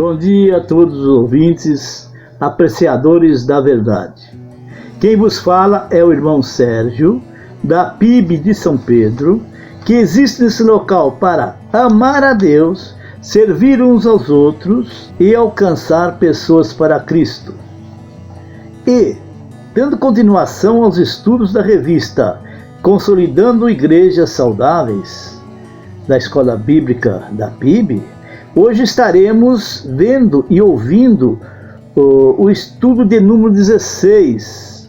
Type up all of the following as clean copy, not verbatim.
Bom dia a todos os ouvintes, apreciadores da verdade. Quem vos fala é o irmão Sérgio, da PIB de São Pedro, que existe nesse local para amar a Deus, servir uns aos outros e alcançar pessoas para Cristo. E, dando continuação aos estudos da revista Consolidando Igrejas Saudáveis, da Escola Bíblica da PIB, hoje estaremos vendo e ouvindo o estudo de número 16,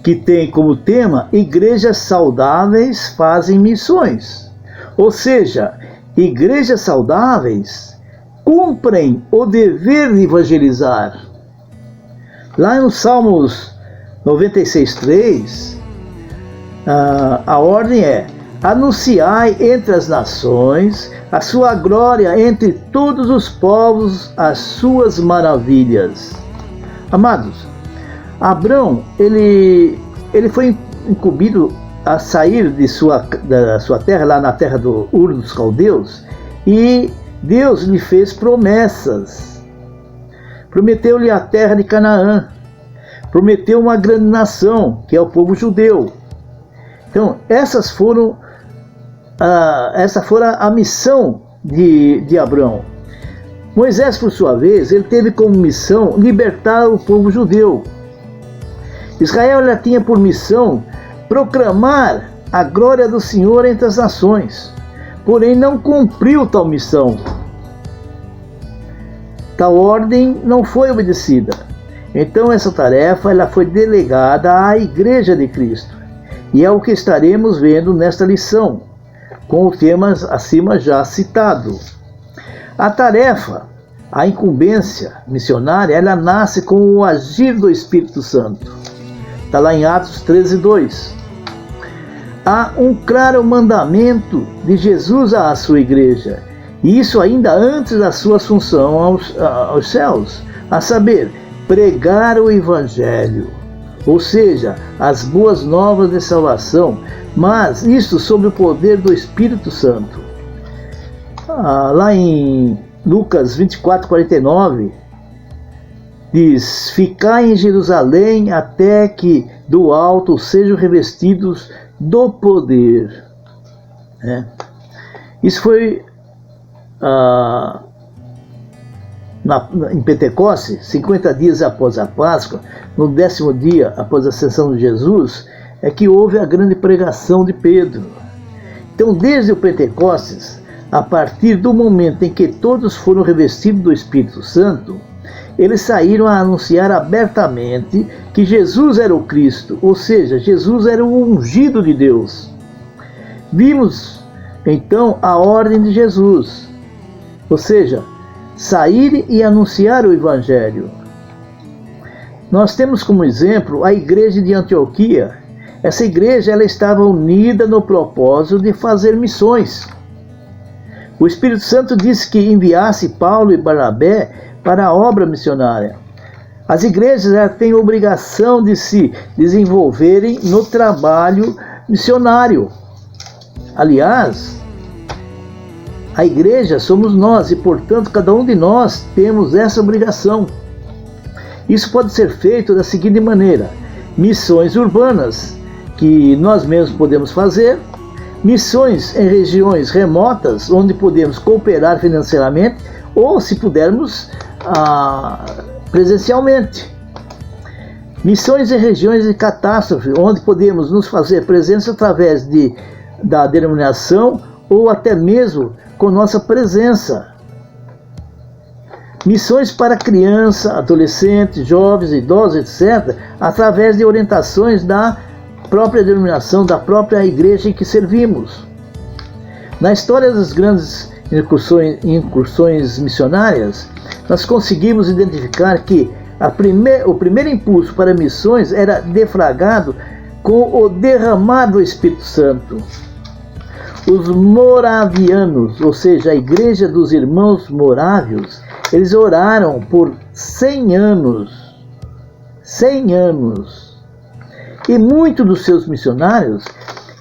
que tem como tema Igrejas Saudáveis Fazem Missões. Ou seja, igrejas saudáveis cumprem o dever de evangelizar. Lá no Salmos 96:3, a ordem é: anunciai entre as nações a sua glória, entre todos os povos as suas maravilhas. Amados, Abrão, ele foi incumbido a sair da sua terra, lá na terra do Ur dos Caldeus, e Deus lhe fez promessas. Prometeu-lhe a terra de Canaã, prometeu uma grande nação, que é o povo judeu. Então, essa foi a missão de Abrão. Moisés, por sua vez, ele teve como missão libertar o povo judeu. Israel já tinha por missão proclamar a glória do Senhor entre as nações, porém não cumpriu tal missão. Tal ordem não foi obedecida. Então essa tarefa ela foi delegada à Igreja de Cristo. E é o que estaremos vendo nesta lição, com o tema acima já citado. A tarefa, a incumbência missionária, ela nasce com o agir do Espírito Santo. Está lá em Atos 13:2. Há um claro mandamento de Jesus à sua igreja, e isso ainda antes da sua assunção aos céus, a saber, pregar o Evangelho, ou seja, as boas novas de salvação, mas isso sob o poder do Espírito Santo. Lá em Lucas 24:49, diz: ficai em Jerusalém até que do alto sejam revestidos do poder. Isso foi em Pentecostes, 50 dias após a Páscoa, no 10º dia após a ascensão de Jesus, é que houve a grande pregação de Pedro. Então, desde o Pentecostes, a partir do momento em que todos foram revestidos do Espírito Santo, eles saíram a anunciar abertamente que Jesus era o Cristo, ou seja, Jesus era o ungido de Deus. Vimos, então, a ordem de Jesus, ou seja, sair e anunciar o Evangelho. Nós temos como exemplo a igreja de Antioquia. Essa igreja ela estava unida no propósito de fazer missões. O Espírito Santo disse que enviasse Paulo e Barnabé para a obra missionária. As igrejas têm a obrigação de se desenvolverem no trabalho missionário. Aliás, a igreja somos nós e, portanto, cada um de nós temos essa obrigação. Isso pode ser feito da seguinte maneira: missões urbanas, que nós mesmos podemos fazer, missões em regiões remotas, onde podemos cooperar financeiramente, ou, se pudermos, presencialmente. Missões em regiões de catástrofe, onde podemos nos fazer presentes através da denominação ou até mesmo com nossa presença. Missões para criança, adolescentes, jovens, idosos, etc., através de orientações da própria denominação, da própria igreja em que servimos. Na história das grandes incursões missionárias, nós conseguimos identificar que o primeiro impulso para missões era deflagrado com o derramar do Espírito Santo. Os moravianos, ou seja, a igreja dos irmãos morávios, eles oraram por 100 anos. 100 anos. E muitos dos seus missionários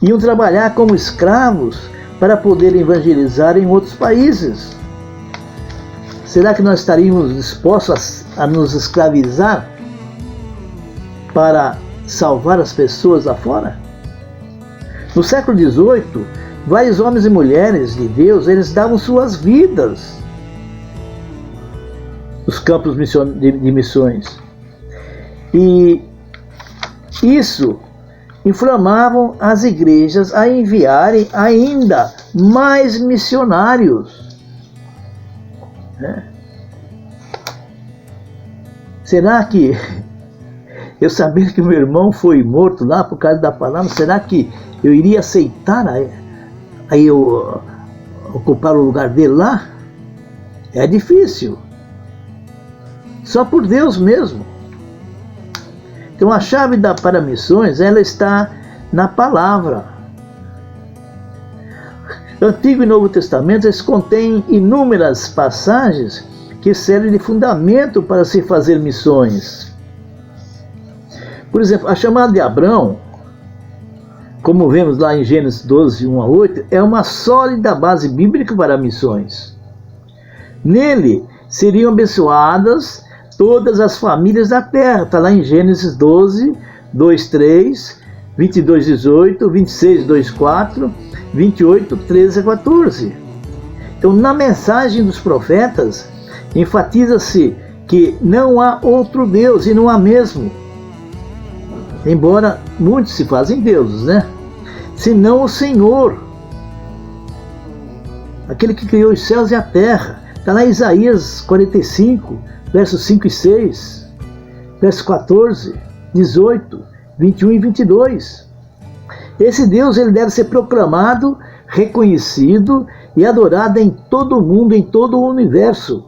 iam trabalhar como escravos para poder evangelizar em outros países. será que nós estaríamos dispostos a nos escravizar para salvar as pessoas lá fora? No século XVIII, vários homens e mulheres de Deus, eles davam suas vidas nos campos de missões. E isso inflamavam as igrejas a enviarem ainda mais missionários. Será que, eu sabendo que meu irmão foi morto lá por causa da palavra, será que eu iria aceitar aí eu ocupar o lugar dele lá? É difícil. Só por Deus mesmo. Então a chave para missões, ela está na palavra. Antigo e Novo Testamento, eles contêm inúmeras passagens que servem de fundamento para se fazer missões. Por exemplo, a chamada de Abrão, como vemos lá em Gênesis 12, 1 a 8, é uma sólida base bíblica para missões. Nele seriam abençoadas todas as famílias da terra. Está lá em Gênesis 12, 2, 3, 22, 18, 26, 2, 4, 28, 13 a 14. Então, na mensagem dos profetas, enfatiza-se que não há outro Deus, e não há mesmo. Embora muitos se fazem deuses, né? Senão o Senhor, aquele que criou os céus e a terra. Está lá em Isaías 45, versos 5 e 6, versos 14, 18, 21 e 22. Esse Deus, ele deve ser proclamado, reconhecido e adorado em todo o mundo, em todo o universo.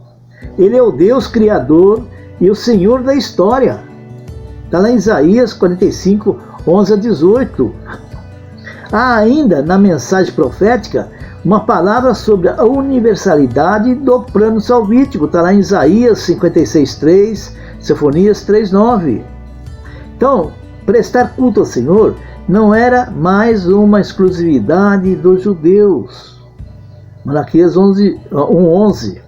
Ele é o Deus Criador e o Senhor da história. Está lá em Isaías 45, 11 a 18. Há ainda, na mensagem profética, uma palavra sobre a universalidade do plano salvífico. Está lá em Isaías 56, 3, Sofonias 3, 9. Então, prestar culto ao Senhor não era mais uma exclusividade dos judeus. Malaquias 1, 11.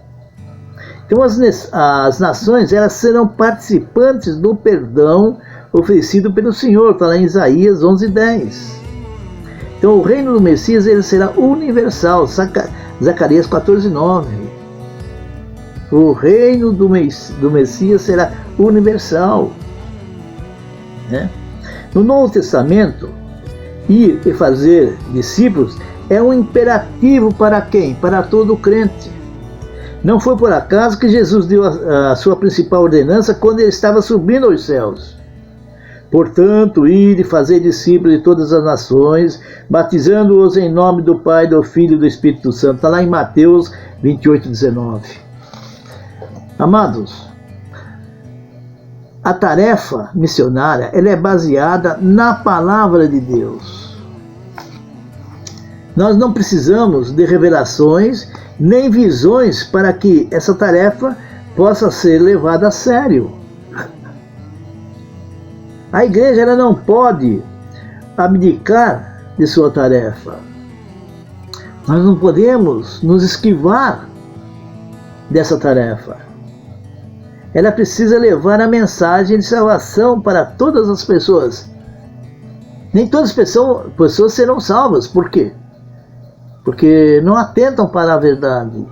Então as nações, elas serão participantes do perdão oferecido pelo Senhor. Está lá em Isaías 11, 10. Então o reino do Messias, ele será universal. Zacarias 14, 9. O reino do Messias será universal. No Novo Testamento, ir e fazer discípulos é um imperativo para quem? Para todo crente. Não foi por acaso que Jesus deu a sua principal ordenança quando ele estava subindo aos céus. Portanto, ide e fazer discípulos de todas as nações, batizando-os em nome do Pai, do Filho e do Espírito Santo. Está lá em Mateus 28, 19. Amados, a tarefa missionária, ela é baseada na palavra de Deus. Nós não precisamos de revelações nem visões para que essa tarefa possa ser levada a sério. A igreja, ela não pode abdicar de sua tarefa. Nós não podemos nos esquivar dessa tarefa. Ela precisa levar a mensagem de salvação para todas as pessoas. Nem todas as pessoas serão salvas. Por quê? Porque não atentam para a verdade.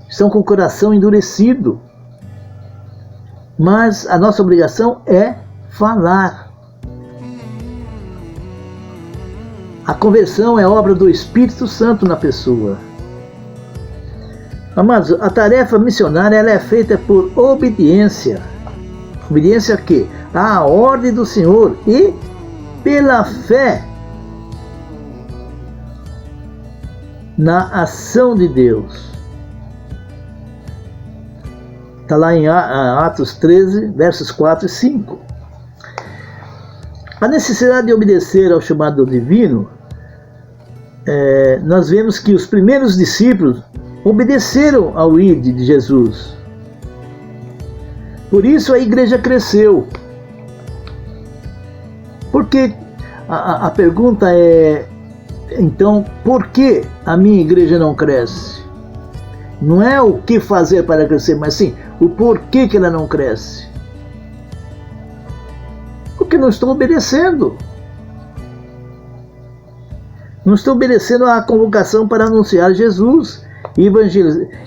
Estão com o coração endurecido. Mas a nossa obrigação é falar. A conversão é obra do Espírito Santo na pessoa. Amados, a tarefa missionária, ela é feita por obediência. Obediência a quê? À ordem do Senhor e pela fé na ação de Deus. Está lá em Atos 13, versos 4 e 5. A necessidade de obedecer ao chamado divino, nós vemos que os primeiros discípulos obedeceram ao ID de Jesus. Por isso a igreja cresceu. Porque a pergunta é, então, por que a minha igreja não cresce? Não é o que fazer para crescer, mas sim o porquê que ela não cresce. Porque não estão obedecendo. Não estão obedecendo à convocação para anunciar Jesus. E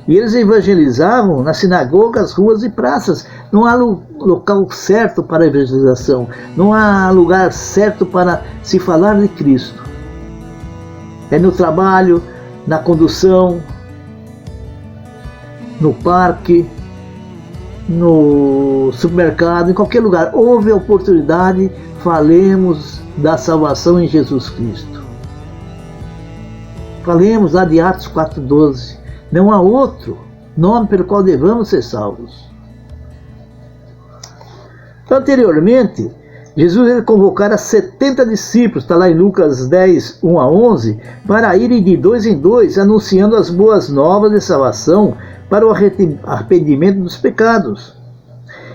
eles evangelizavam nas sinagogas, ruas e praças. Não há local certo para a evangelização. Não há lugar certo para se falar de Cristo. É no trabalho, na condução, no parque, no supermercado, em qualquer lugar. Houve a oportunidade, falemos da salvação em Jesus Cristo. Falemos lá de Atos 4,12. Não há outro nome pelo qual devamos ser salvos. Anteriormente, Jesus ele convocara 70 discípulos, está lá em Lucas 10, 1 a 11, para irem de 2 em 2, anunciando as boas novas de salvação para o arrependimento dos pecados.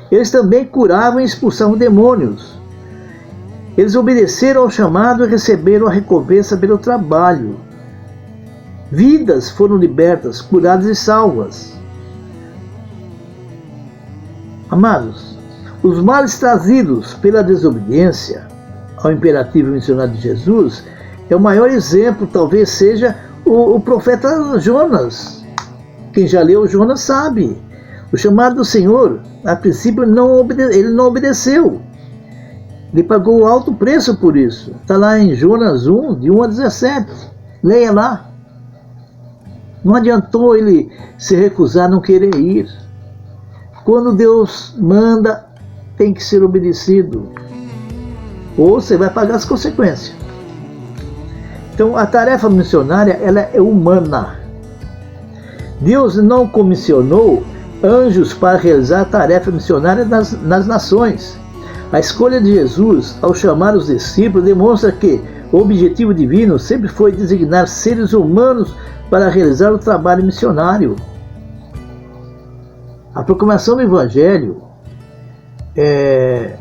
Eles também curavam e expulsavam demônios. Eles obedeceram ao chamado e receberam a recompensa pelo trabalho. Vidas foram libertas, curadas e salvas. Amados, os males trazidos pela desobediência ao imperativo missionário de Jesus é o maior exemplo, talvez seja o profeta Jonas. Quem já leu Jonas sabe. O chamado do Senhor, a princípio, ele não obedeceu. Ele pagou alto preço por isso. Está lá em Jonas 1, de 1 a 17. Leia lá. Não adiantou ele se recusar, não querer ir. Quando Deus manda, tem que ser obedecido. Ou você vai pagar as consequências. Então, a tarefa missionária, ela é humana. Deus não comissionou anjos para realizar a tarefa missionária nas nações. A escolha de Jesus, ao chamar os discípulos, demonstra que o objetivo divino sempre foi designar seres humanos para realizar o trabalho missionário. A proclamação do Evangelho é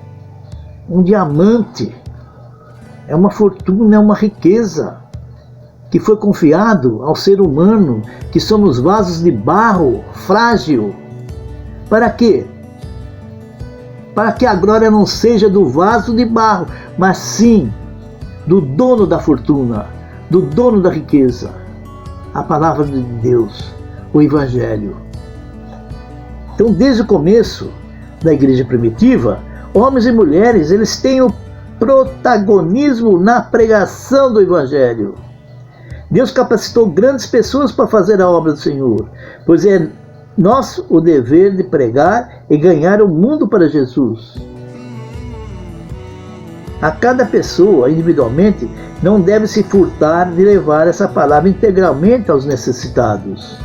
um diamante, é uma fortuna, é uma riqueza que foi confiado ao ser humano, que somos vasos de barro frágil. Para quê? Para que a glória não seja do vaso de barro, mas sim do dono da fortuna, do dono da riqueza, a palavra de Deus, o Evangelho. Então, desde o começo da igreja primitiva, homens e mulheres, eles têm o protagonismo na pregação do Evangelho. Deus capacitou grandes pessoas para fazer a obra do Senhor, pois é nosso o dever de pregar e ganhar o mundo para Jesus. A cada pessoa, individualmente, não deve se furtar de levar essa palavra integralmente aos necessitados.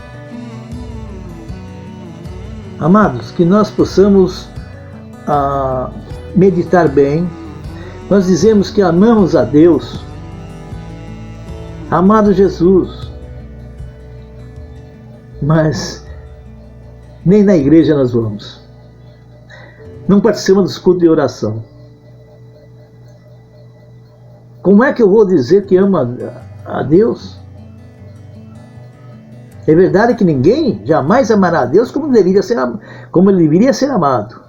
Amados, que nós possamos meditar bem. Nós dizemos que amamos a Deus. Amado Jesus, mas nem na igreja nós vamos. Não participamos dos cultos de oração. Como é que eu vou dizer que amo a Deus? É verdade que ninguém jamais amará a Deus como ele deveria ser amado.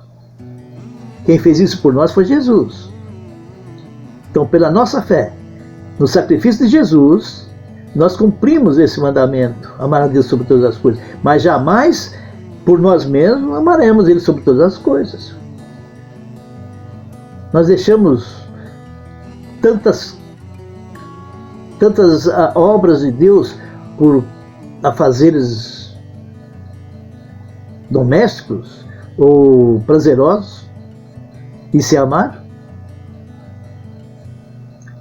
Quem fez isso por nós foi Jesus. Então, pela nossa fé no sacrifício de Jesus, nós cumprimos esse mandamento, amar a Deus sobre todas as coisas, mas jamais por nós mesmos amaremos Ele sobre todas as coisas. Nós deixamos tantas obras de Deus por afazeres domésticos ou prazerosos e se amar.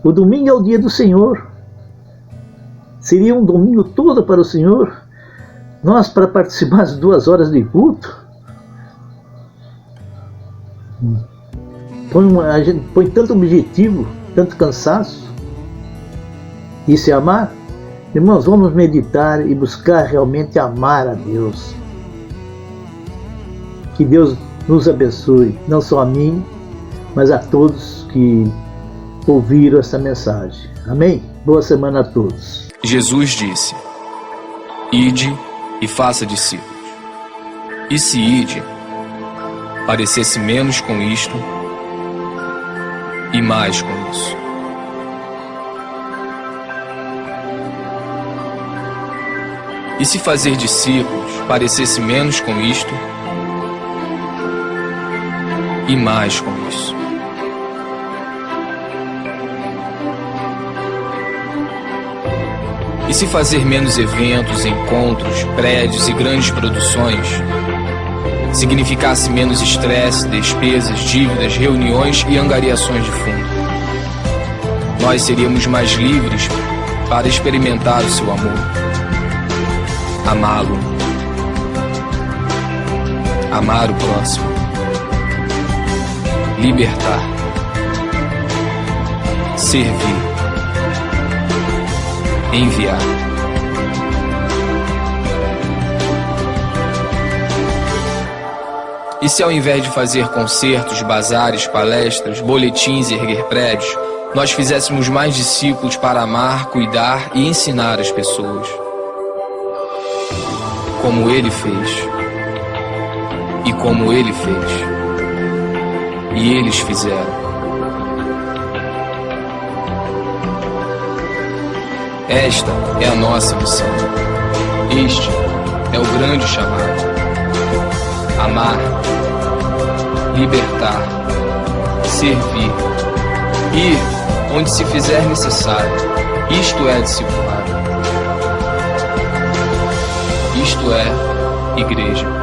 O domingo é o dia do Senhor. Seria um domingo todo para o Senhor. Nós, para participar das 2 horas de culto, a gente põe tanto objetivo, tanto cansaço. E se amar? Irmãos, vamos meditar e buscar realmente amar a Deus. Que Deus nos abençoe, não só a mim, mas a todos que ouviram essa mensagem. Amém? Boa semana a todos. Jesus disse: Ide e faça discípulos. E se ide, parecesse menos com isto e mais com isso. E se fazer discípulos parecesse menos com isto e mais com isso. E se fazer menos eventos, encontros, prédios e grandes produções significasse menos estresse, despesas, dívidas, reuniões e angariações de fundo, nós seríamos mais livres para experimentar o seu amor, amá-lo, amar o próximo, libertar, servir, enviar. E se ao invés de fazer concertos, bazares, palestras, boletins e erguer prédios, nós fizéssemos mais discípulos para amar, cuidar e ensinar as pessoas, como Ele fez, e como Ele fez, e eles fizeram. Esta é a nossa missão. Este é o grande chamado. Amar, libertar, servir, ir onde se fizer necessário. Isto é discipulado. Isto é igreja.